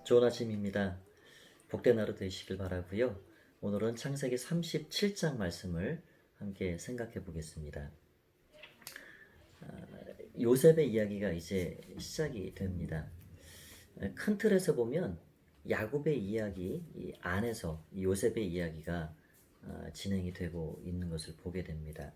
좋은 아침입니다. 복된 하루 되시길 바라고요. 오늘은 창세기 37장 말씀을 함께 생각해 보겠습니다. 요셉의 이야기가 이제 시작이 됩니다. 큰 틀에서 보면 야곱의 이야기 안에서 요셉의 이야기가 진행이 되고 있는 것을 보게 됩니다.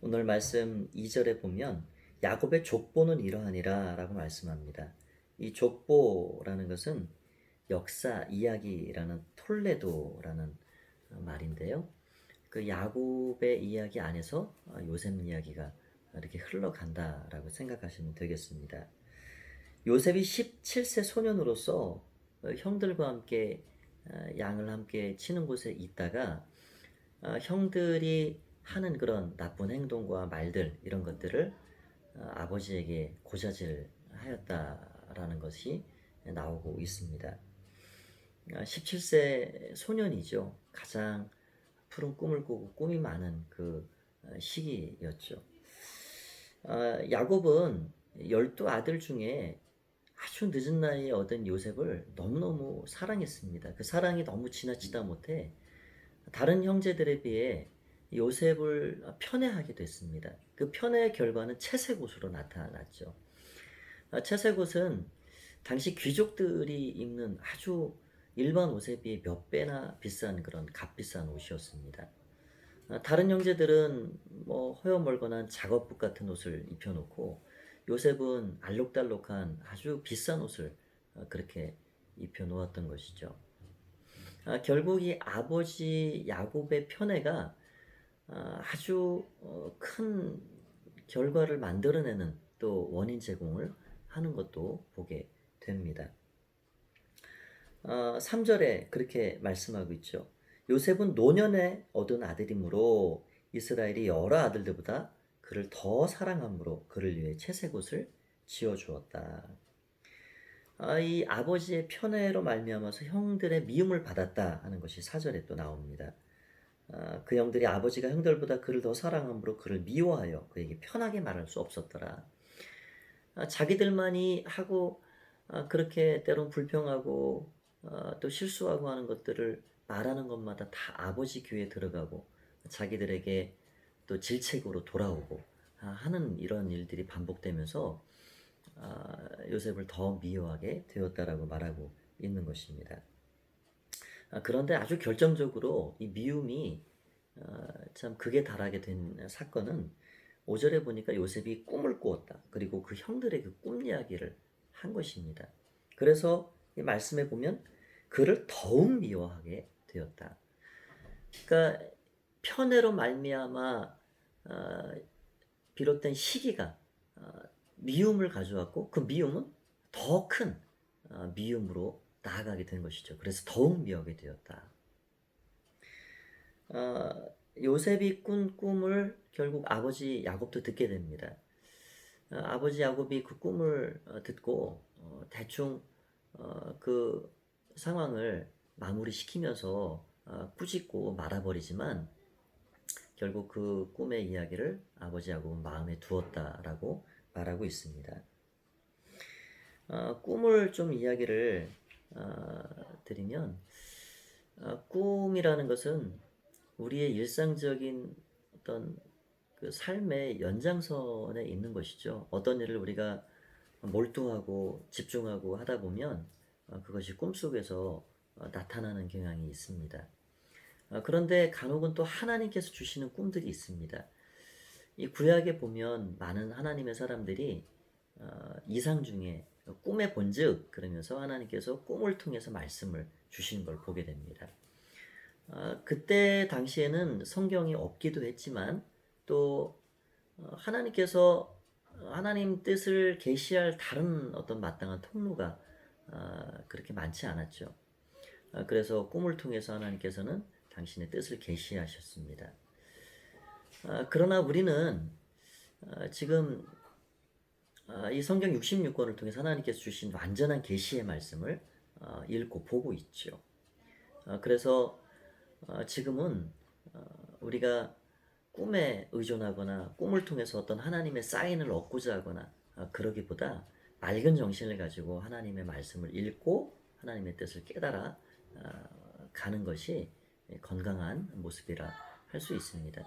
오늘 말씀 2절에 보면 야곱의 족보는 이러하니라 라고 말씀합니다. 이 족보라는 것은 역사 이야기라는 톨레도라는 말인데요. 그 야곱의 이야기 안에서 요셉 이야기가 이렇게 흘러간다라고 생각하시면 되겠습니다. 요셉이 17세 소년으로서 형들과 함께 양을 함께 치는 곳에 있다가 형들이 하는 그런 나쁜 행동과 말들 이런 것들을 아버지에게 고자질 하였다라는 것이 나오고 있습니다. 17세 소년이죠. 가장 푸른 꿈을 꾸고 꿈이 많은 그 시기였죠. 야곱은 12아들 중에 아주 늦은 나이에 얻은 요셉을 너무너무 사랑했습니다. 그 사랑이 너무 지나치다 못해 다른 형제들에 비해 요셉을 편애하게 됐습니다. 그 편애의 결과는 채색옷으로 나타났죠. 채색옷은 당시 귀족들이 입는 아주 일반 옷에 비해 몇 배나 비싼 그런 값비싼 옷이었습니다. 다른 형제들은 뭐 허여멀건한 작업복 같은 옷을 입혀놓고 요셉은 알록달록한 아주 비싼 옷을 그렇게 입혀놓았던 것이죠. 결국 이 아버지 야곱의 편애가 아주 큰 결과를 만들어내는 또 원인 제공을 하는 것도 보게 됩니다. 3절에 그렇게 말씀하고 있죠. 요셉은 노년에 얻은 아들이므로 이스라엘이 여러 아들들보다 그를 더 사랑함으로 그를 위해 채색옷을 지어주었다. 이 아버지의 편애로 말미암아서 형들의 미움을 받았다 하는 것이 4절에 또 나옵니다. 그 형들이 아버지가 형들보다 그를 더 사랑함으로 그를 미워하여 그에게 편하게 말할 수 없었더라. 자기들만이 하고 그렇게 때론 불평하고 또 실수하고 하는 것들을 말하는 것마다 다 아버지 귀에 들어가고 자기들에게 또 질책으로 돌아오고 하는 이런 일들이 반복되면서 요셉을 더 미워하게 되었다라고 말하고 있는 것입니다. 그런데 아주 결정적으로 이 미움이 참 극에 달하게 된 사건은 5절에 보니까 요셉이 꿈을 꾸었다. 그리고 그 형들의 그 꿈 이야기를 한 것입니다. 그래서 이 말씀에 보면 그를 더욱 미워하게 되었다. 그러니까 편애로 말미암아 비롯된 시기가 미움을 가져왔고 그 미움은 더 큰 미움으로 나아가게 된 것이죠. 그래서 더욱 미워하게 되었다. 요셉이 꾼 꿈을 결국 아버지 야곱도 듣게 됩니다. 아버지 야곱이 그 꿈을 듣고 대충 그 상황을 마무리시키면서 꾸짖고 말아버리지만 결국 그 꿈의 이야기를 아버지 야곱은 마음에 두었다라고 말하고 있습니다. 꿈을 좀 이야기를 드리면 꿈이라는 것은 우리의 일상적인 어떤 그 삶의 연장선에 있는 것이죠. 어떤 일을 우리가 몰두하고 집중하고 하다 보면 그것이 꿈속에서 나타나는 경향이 있습니다. 그런데 간혹은 또 하나님께서 주시는 꿈들이 있습니다. 이 구약에 보면 많은 하나님의 사람들이 이상 중에 꿈에 본즉 그러면서 하나님께서 꿈을 통해서 말씀을 주시는 걸 보게 됩니다. 그때 당시에는 성경이 없기도 했지만 또 하나님께서 하나님 뜻을 계시할 다른 어떤 마땅한 통로가 그렇게 많지 않았죠. 그래서 꿈을 통해서 하나님께서는 당신의 뜻을 계시하셨습니다. 그러나 우리는 지금 이 성경 66권을 통해서 하나님께서 주신 완전한 계시의 말씀을 읽고 보고 있죠. 그래서 지금은 우리가 꿈에 의존하거나 꿈을 통해서 어떤 하나님의 사인을 얻고자 하거나 그러기보다 맑은 정신을 가지고 하나님의 말씀을 읽고 하나님의 뜻을 깨달아 가는 것이 건강한 모습이라 할 수 있습니다.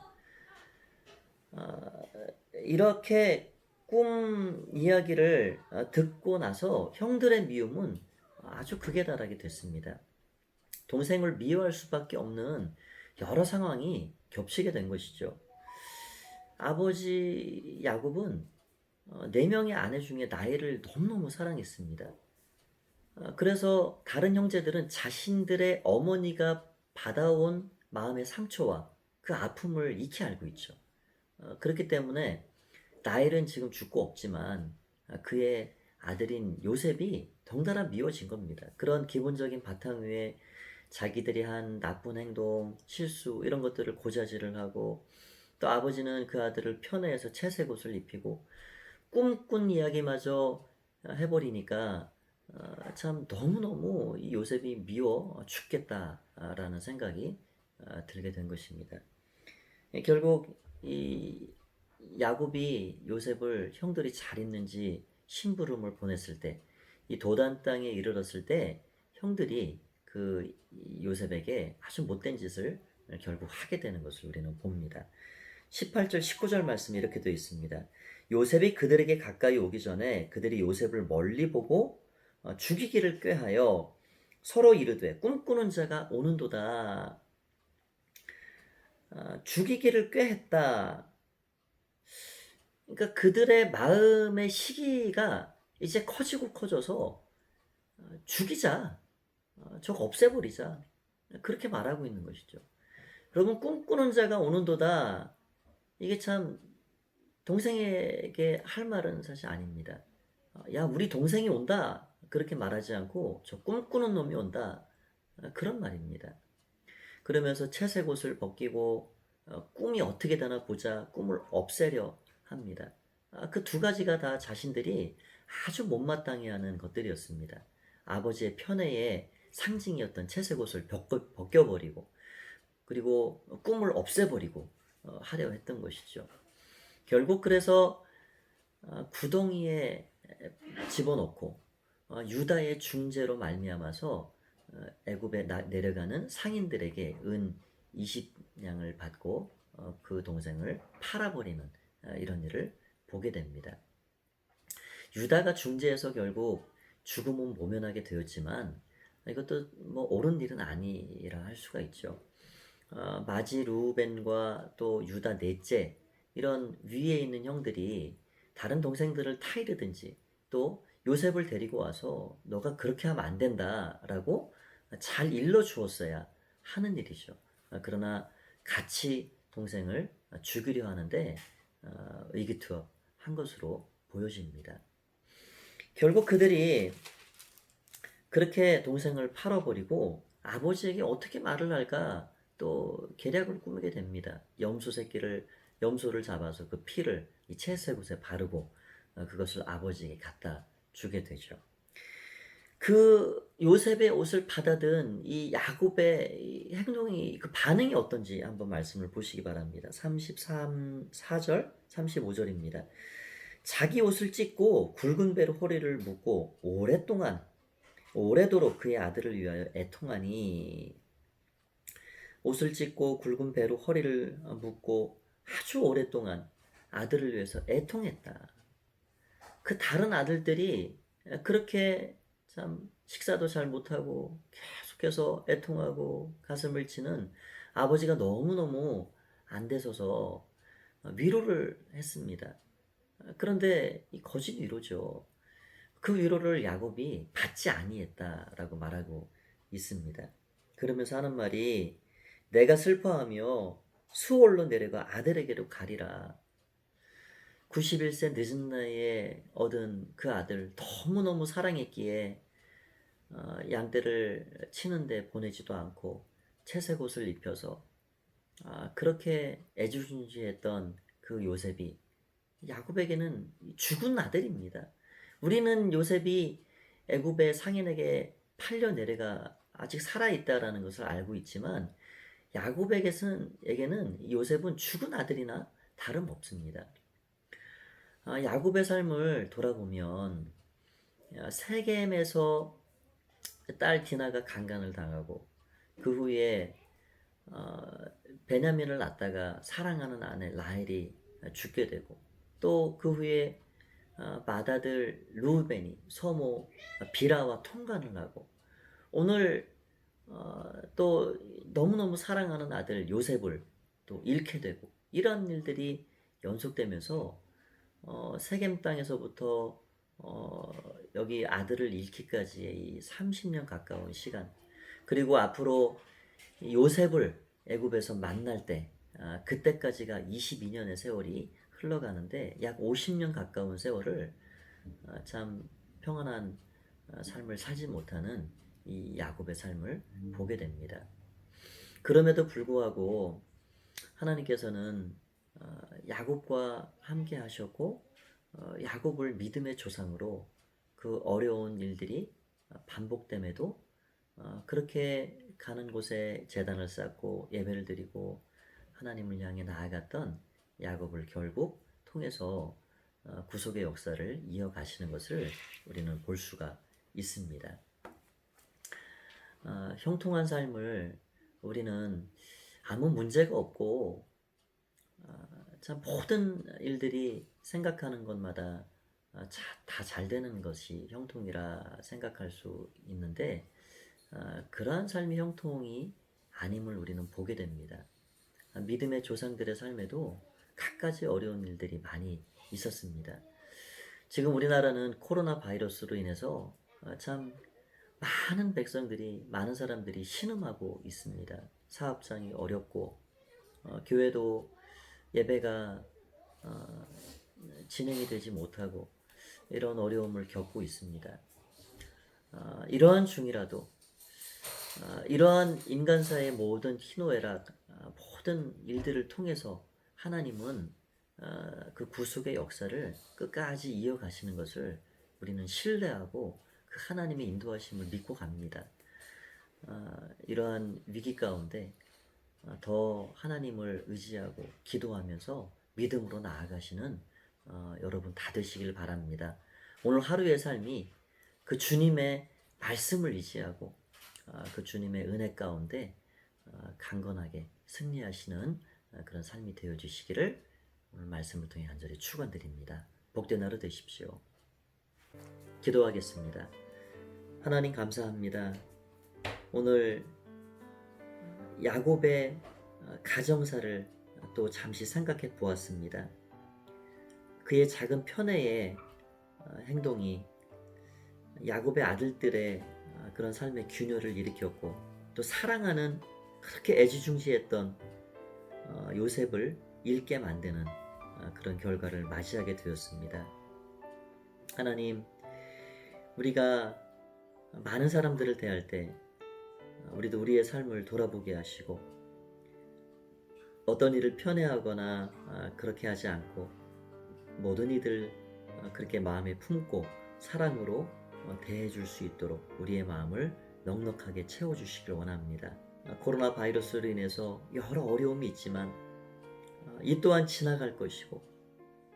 이렇게 꿈 이야기를 듣고 나서 형들의 미움은 아주 극에 달하게 됐습니다. 동생을 미워할 수밖에 없는 여러 상황이 겹치게 된 것이죠. 아버지 야곱은 4명의 아내 중에 나엘을 너무너무 사랑했습니다. 그래서 다른 형제들은 자신들의 어머니가 받아온 마음의 상처와 그 아픔을 익히 알고 있죠. 그렇기 때문에 나엘은 지금 죽고 없지만 그의 아들인 요셉이 덩달아 미워진 겁니다. 그런 기본적인 바탕 위에 자기들이 한 나쁜 행동, 실수 이런 것들을 고자질을 하고 또 아버지는 그 아들을 편애해서 채색 옷을 입히고 꿈꾼 이야기마저 해버리니까 참 너무너무 이 요셉이 미워 죽겠다라는 생각이 들게 된 것입니다. 결국 이 야곱이 요셉을 형들이 잘 있는지 심부름을 보냈을 때, 이 도단 땅에 이르렀을 때 형들이 그 요셉에게 아주 못된 짓을 결국 하게 되는 것을 우리는 봅니다. 18절 19절 말씀이 이렇게 되어 있습니다. 요셉이 그들에게 가까이 오기 전에 그들이 요셉을 멀리 보고 죽이기를 꾀하여 서로 이르되 꿈꾸는 자가 오는도다. 죽이기를 꾀했다. 그러니까 그들의 마음의 시기가 이제 커지고 커져서 죽이자, 저거 없애버리자, 그렇게 말하고 있는 것이죠. 여러분, 꿈꾸는 자가 오는도다. 이게 참 동생에게 할 말은 사실 아닙니다. 야, 우리 동생이 온다, 그렇게 말하지 않고 저 꿈꾸는 놈이 온다, 그런 말입니다. 그러면서 채색 옷을 벗기고 꿈이 어떻게 되나 보자 꿈을 없애려 합니다. 그 두 가지가 다 자신들이 아주 못마땅해 하는 것들이었습니다. 아버지의 편애의 상징이었던 채색 옷을 벗겨버리고 그리고 꿈을 없애버리고 하려 했던 것이죠. 결국 그래서 구덩이에 집어넣고 유다의 중재로 말미암아서 애굽에 내려가는 상인들에게 은 20냥을 받고 그 동생을 팔아버리는 이런 일을 보게 됩니다. 유다가 중재해서 결국 죽음은 모면하게 되었지만 이것도 뭐 옳은 일은 아니라 할 수가 있죠. 마지 루벤과 또 유다 넷째 이런 위에 있는 형들이 다른 동생들을 타이르든지 또 요셉을 데리고 와서 너가 그렇게 하면 안 된다라고 잘 일러 주었어야 하는 일이죠. 그러나 같이 동생을 죽이려 하는데 의기투합한 것으로 보여집니다. 결국 그들이 그렇게 동생을 팔아버리고 아버지에게 어떻게 말을 할까 또 계략을 꾸미게 됩니다. 염소를 잡아서 그 피를 이 채색 옷에 바르고 그것을 아버지에게 갖다 주게 되죠. 그 요셉의 옷을 받아든 이 야곱의 이 행동이 그 반응이 어떤지 한번 말씀을 보시기 바랍니다. 34절 35절입니다. 자기 옷을 찢고 굵은 배로 허리를 묶고 오래도록 그의 아들을 위하여 애통하니 옷을 찢고 굵은 배로 허리를 묶고 아주 오랫동안 아들을 위해서 애통했다. 그 다른 아들들이 그렇게 참 식사도 잘 못하고 계속해서 애통하고 가슴을 치는 아버지가 너무너무 안 돼서서 위로를 했습니다. 그런데 이 거짓 위로죠. 그 위로를 야곱이 받지 아니했다라고 말하고 있습니다. 그러면서 하는 말이 내가 슬퍼하며 수월로 내려가 아들에게로 가리라. 91세 늦은 나이에 얻은 그 아들 너무너무 사랑했기에 양떼를 치는데 보내지도 않고 채색 옷을 입혀서 그렇게 애지중지했던 그 요셉이 야곱에게는 죽은 아들입니다. 우리는 요셉이 애굽의 상인에게 팔려 내려가 아직 살아있다라는 것을 알고 있지만 야곱에게는 요셉은 죽은 아들이나 다름없습니다. 야곱의 삶을 돌아보면 세겜에서 딸 디나가 강간을 당하고 그 후에 베냐민을 낳다가 사랑하는 아내 라헬이 죽게 되고 또 그 후에 맏아들 루벤이 소모 비라와 통간을 하고 오늘 또 너무너무 사랑하는 아들 요셉을 또 잃게 되고 이런 일들이 연속되면서 세겜 땅에서부터 여기 아들을 잃기까지의 이 30년 가까운 시간 그리고 앞으로 요셉을 애굽에서 만날 때 그때까지가 22년의 세월이 흘러가는데 약 50년 가까운 세월을 참 평안한 삶을 살지 못하는 이 야곱의 삶을 보게 됩니다. 그럼에도 불구하고 하나님께서는 야곱과 함께 하셨고 야곱을 믿음의 조상으로 그 어려운 일들이 반복됨에도 그렇게 가는 곳에 제단을 쌓고 예배를 드리고 하나님을 향해 나아갔던 야곱을 결국 통해서 구속의 역사를 이어가시는 것을 우리는 볼 수가 있습니다. 형통한 삶을 우리는 아무 문제가 없고 참 모든 일들이 생각하는 것마다 다 잘 되는 것이 형통이라 생각할 수 있는데 그러한 삶이 형통이 아님을 우리는 보게 됩니다. 믿음의 조상들의 삶에도 갖가지 어려운 일들이 많이 있었습니다. 지금 우리나라는 코로나 바이러스로 인해서 참 많은 백성들이 많은 사람들이 신음하고 있습니다. 사업장이 어렵고 교회도 예배가 진행이 되지 못하고 이런 어려움을 겪고 있습니다. 이러한 중이라도 이러한 인간사의 모든 희노애락 모든 일들을 통해서 하나님은 그 구속의 역사를 끝까지 이어가시는 것을 우리는 신뢰하고 그 하나님의 인도하심을 믿고 갑니다. 이러한 위기 가운데 더 하나님을 의지하고 기도하면서 믿음으로 나아가시는 여러분 다 되시길 바랍니다. 오늘 하루의 삶이 그 주님의 말씀을 의지하고 그 주님의 은혜 가운데 강건하게 승리하시는 그런 삶이 되어 주시기를 오늘 말씀을 통해 간절히 축원드립니다. 복된 하루 되십시오. 기도하겠습니다. 하나님 감사합니다. 오늘 야곱의 가정사를 또 잠시 생각해 보았습니다. 그의 작은 편애의 행동이 야곱의 아들들의 그런 삶의 균열을 일으켰고 또 사랑하는 그렇게 애지중지했던 요셉을 잃게 만드는 그런 결과를 맞이하게 되었습니다. 하나님, 우리가 많은 사람들을 대할 때 우리도 우리의 삶을 돌아보게 하시고 어떤 일을 편애하거나 그렇게 하지 않고 모든 이들 그렇게 마음에 품고 사랑으로 대해줄 수 있도록 우리의 마음을 넉넉하게 채워주시길 원합니다. 코로나 바이러스로 인해서 여러 어려움이 있지만 이 또한 지나갈 것이고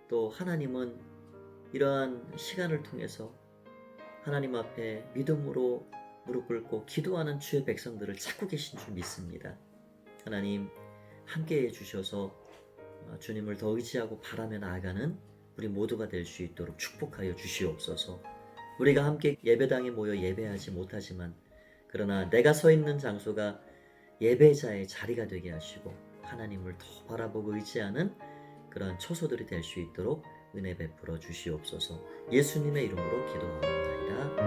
또 하나님은 이러한 시간을 통해서 하나님 앞에 믿음으로 무릎 꿇고 기도하는 주의 백성들을 찾고 계신 줄 믿습니다. 하나님 함께해 주셔서 주님을 더 의지하고 바라며 나아가는 우리 모두가 될 수 있도록 축복하여 주시옵소서. 우리가 함께 예배당에 모여 예배하지 못하지만 그러나 내가 서 있는 장소가 예배자의 자리가 되게 하시고 하나님을 더 바라보고 의지하는 그런 초소들이 될 수 있도록 은혜 베풀어 주시옵소서. 예수님의 이름으로 기도합니다.